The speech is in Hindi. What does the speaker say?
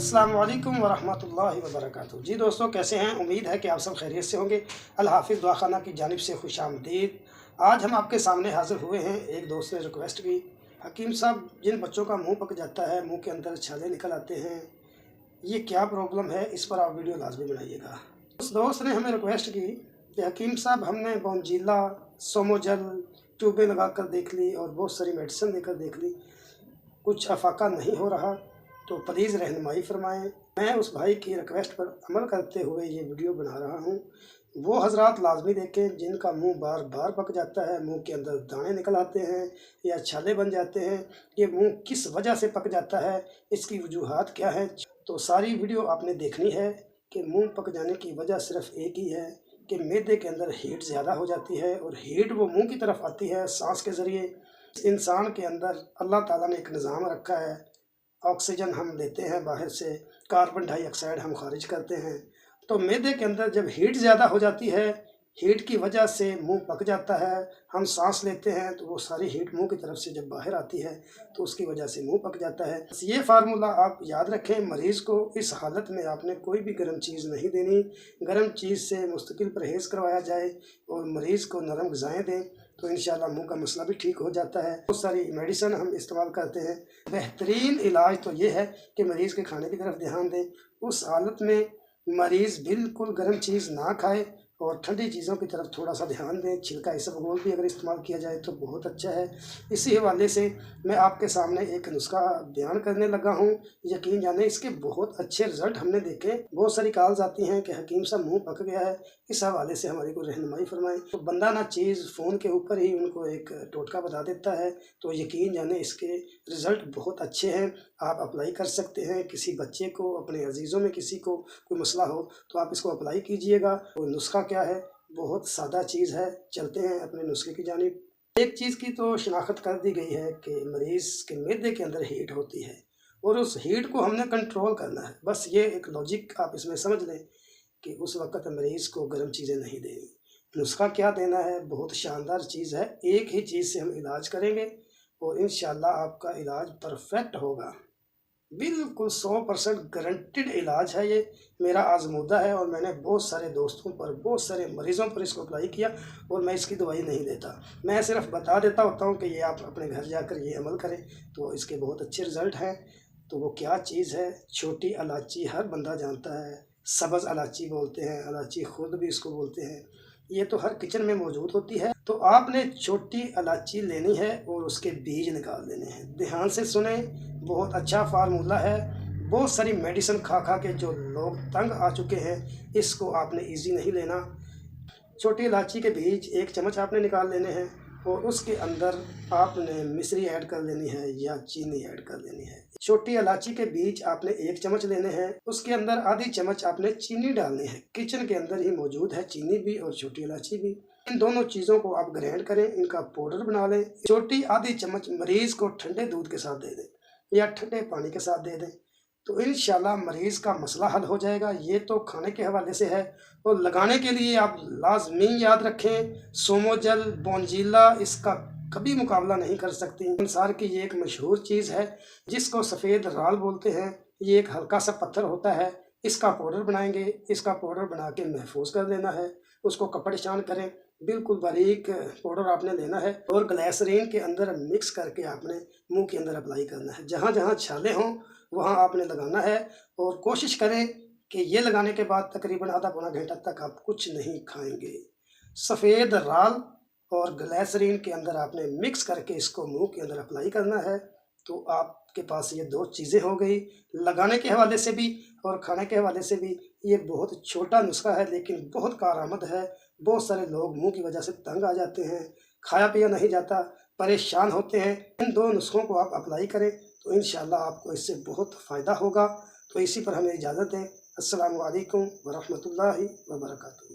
अस्सलाम वालेकुम वरहमतुल्लाहि वबरकातुहू। जी दोस्तों, कैसे हैं? उम्मीद है कि आप सब खैरियत से होंगे। अल हाफिज़ दुआखाना की जानिब से खुशामदीद। आज हम आपके सामने हाज़िर हुए हैं। एक दोस्त ने रिक्वेस्ट की, हकीम साहब, जिन बच्चों का मुंह पक जाता है, मुंह के अंदर छाले निकल आते हैं, ये क्या प्रॉब्लम है? इस पर आप वीडियो लाजमी बनाइएगा। उस दोस्त ने हमें रिक्वेस्ट की कि हकीम साहब, हमने बोनजीला, सोमोजल, ट्यूबें लगा कर देख ली और बहुत सारी मेडिसिन देकर देख ली, कुछ अफाका नहीं हो रहा, तो प्लीज़ रहनुमाई फरमाएँ। मैं उस भाई की रिक्वेस्ट पर अमल करते हुए ये वीडियो बना रहा हूँ। वो हज़रात लाजमी देखें जिनका मुंह बार बार पक जाता है, मुंह के अंदर दाने निकल आते हैं या छाले बन जाते हैं। ये मुंह किस वजह से पक जाता है, इसकी वजूहात क्या है? तो सारी वीडियो आपने देखनी है कि मुंह पक जाने की वजह सिर्फ एक ही है कि मैदे के अंदर हीट ज़्यादा हो जाती है और हीट वो मुंह की तरफ आती है सांस के ज़रिए। इंसान के अंदर अल्लाह ताला ने एक निज़ाम रखा है। ऑक्सीजन हम लेते हैं बाहर से, कार्बन डाइऑक्साइड हम खारिज करते हैं। तो मैदे के अंदर जब हीट ज़्यादा हो जाती है, हीट की वजह से मुंह पक जाता है। हम सांस लेते हैं तो वो सारी हीट मुंह की तरफ से जब बाहर आती है तो उसकी वजह से मुंह पक जाता है। बस ये फार्मूला आप याद रखें। मरीज़ को इस हालत में आपने कोई भी गर्म चीज़ नहीं देनी। गर्म चीज़ से मुस्तकिल परहेज़ करवाया जाए और मरीज़ को नरम ग़िज़ाएँ दें तो इंशाल्लाह मुंह का मसला भी ठीक हो जाता है। बहुत सारी मेडिसिन हम इस्तेमाल करते हैं। बेहतरीन इलाज तो ये है कि मरीज़ के खाने की तरफ ध्यान दें। उस हालत में मरीज़ बिल्कुल गर्म चीज़ ना खाए और ठंडी चीज़ों की तरफ थोड़ा सा ध्यान दें। छिलका इसबगोल भी अगर इस्तेमाल किया जाए तो बहुत अच्छा है। इसी हवाले से मैं आपके सामने एक नुस्खा बयान करने लगा हूँ। यकीन जाने इसके बहुत अच्छे रिज़ल्ट हमने देखे। बहुत सारी कॉल्स आती हैं कि हकीम साहब मुंह पक गया है, इस हवाले से हमारी को रहनुमाई फरमाएं। तो बंदा ना चीज़ फ़ोन के ऊपर ही उनको एक टोटका बता देता है। तो यकीन जाने इसके रिज़ल्ट बहुत अच्छे हैं। आप अप्लाई कर सकते हैं। किसी बच्चे को, अपने अजीज़ों में किसी को कोई मसला हो तो आप इसको अप्लाई कीजिएगा। तो नुस्खा क्या है? बहुत सादा चीज़ है। चलते हैं अपने नुस्खे की जानिब। एक चीज़ की तो शनाख्त कर दी गई है कि मरीज़ के मैदे के अंदर हीट होती है और उस हीट को हमने कंट्रोल करना है। बस ये एक लॉजिक आप इसमें समझ लें कि उस वक़्त मरीज़ को गर्म चीज़ें नहीं देनी। नुस्खा क्या देना है? बहुत शानदार चीज़ है। एक ही चीज़ से हम इलाज करेंगे और इंशाल्लाह आपका इलाज परफेक्ट होगा। बिल्कुल 100% गारंटेड इलाज है। ये मेरा आज़मूदा है और मैंने बहुत सारे दोस्तों पर, बहुत सारे मरीज़ों पर इसको अप्लाई किया और मैं इसकी दवाई नहीं देता। मैं सिर्फ बता देता होता हूँ कि ये आप अपने घर जाकर ये अमल करें तो इसके बहुत अच्छे रिज़ल्ट हैं। तो वो क्या चीज़ है? छोटी इलायची हर बंदा जानता है। सब्ज़ इलायची बोलते हैं, इलायची खुर्द भी इसको बोलते हैं। ये तो हर किचन में मौजूद होती है। तो आपने छोटी इलायची लेनी है और उसके बीज निकाल लेने हैं। ध्यान से सुने, बहुत अच्छा फार्मूला है। बहुत सारी मेडिसिन खा खा के जो लोग तंग आ चुके हैं, इसको आपने इजी नहीं लेना। छोटी इलायची के बीज 1 चम्मच आपने निकाल लेने हैं और उसके अंदर आपने मिश्री ऐड कर लेनी है या चीनी ऐड कर लेनी है। छोटी इलायची के बीज आपने 1 चम्मच लेने हैं, उसके अंदर आधी चम्मच आपने चीनी डालनी है। किचन के अंदर ही मौजूद है चीनी भी और छोटी इलायची भी। इन दोनों चीज़ों को आप ग्राइंड करें, इनका पाउडर बना लें। छोटी आधी चम्मच मरीज़ को ठंडे दूध के साथ दे दें या ठंडे पानी के साथ दे दें तो इंशाल्लाह मरीज़ का मसला हल हो जाएगा। ये तो खाने के हवाले से है और लगाने के लिए आप लाजमी याद रखें, सोमोजल, बोनजीला इसका कभी मुकाबला नहीं कर सकती। संसार की ये एक मशहूर चीज़ है जिसको सफ़ेद राल बोलते हैं। ये एक हल्का सा पत्थर होता है। इसका पाउडर बनाएंगे। इसका पाउडर बना के महफूज कर लेना है। उसको कपड़े शान करें, बिल्कुल बारीक पाउडर आपने लेना है और ग्लिसरीन के अंदर मिक्स करके आपने मुंह के अंदर अप्लाई करना है। जहाँ जहाँ छाले हों वहाँ आपने लगाना है और कोशिश करें कि ये लगाने के बाद तकरीबन आधा पौना घंटा तक आप कुछ नहीं खाएंगे। सफ़ेद राल और ग्लिसरीन के अंदर आपने मिक्स करके इसको मुंह के अंदर अप्लाई करना है। तो आपके पास ये 2 चीज़ें हो गई, लगाने के हवाले से भी और खाने के हवाले से भी। ये बहुत छोटा नुस्खा है लेकिन बहुत कारआमद है। बहुत सारे लोग मुंह की वजह से तंग आ जाते हैं, खाया पिया नहीं जाता, परेशान होते हैं। इन 2 नुस्खों को आप अप्लाई करें तो इंशाल्लाह आपको इससे बहुत फ़ायदा होगा। तो इसी पर हमें इजाज़त दें। अस्सलामु अलैकुम वरहमतुल्लाहि वबरकातुहू।